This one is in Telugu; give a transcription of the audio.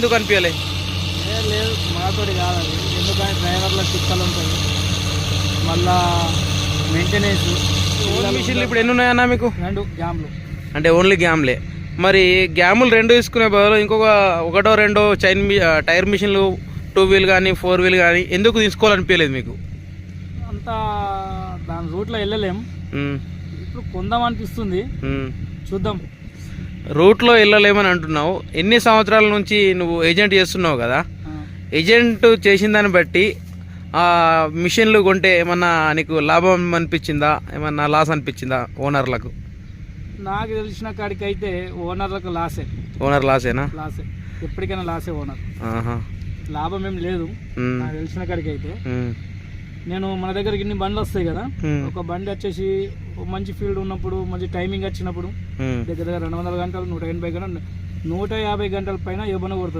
ఎందుకు అనిపించలే? లేదు మాతోటి కాదండి, ఎందుకంటే డ్రైవర్ల తిప్పలు ఉంటుంది, మళ్ళా మెయింటెనెన్స్. మిషన్లు ఇప్పుడు ఎన్ని ఉన్నాయన్నా మీకు? 2 గ్యామ్లు. అంటే ఓన్లీ గ్యామ్లే. మరి గ్యాములు 2 తీసుకునే బదులు ఇంకొక ఒకటో రెండో టైర్ మిషన్లు 2 వీల్ కానీ 4 వీల్ కానీ ఎందుకు తీసుకోవాలనిపించలేదు మీకు? అంతా దాని రూట్లో వెళ్ళలేం, ఇప్పుడు కొందాం అనిపిస్తుంది, చూద్దాం. రూట్లో వెళ్ళలేమని అంటున్నావు. ఎన్ని సంవత్సరాల నుంచి నువ్వు ఏజెంట్ చేస్తున్నావు కదా, ఏజెంట్ చేసిన దాన్ని బట్టి ఆ మిషన్లు కొంటే ఏమన్నా నీకు లాభం అనిపించిందా, ఏమన్నా లాస్ అనిపించిందా ఓనర్లకు? నాకు తెలిసిన కాడికి అయితే ఓనర్లకు లాసే. ఓనర్ లాసేనా? లాసే, ఎప్పటికైనా లాసే ఓనర్. లాభం ఏం లేదు నాకు తెలిసిన కాడికి అయితే. నేను మన దగ్గరికి ఇన్ని బండ్లు వస్తాయి కదా, ఒక బండి వచ్చేసి మంచి ఫీల్డ్ ఉన్నప్పుడు, మంచి టైమింగ్ వచ్చినప్పుడు దగ్గర 200 గంటలు 180 గంటలు 150 గంటల పైన ఏ బండి కొడుతుంది.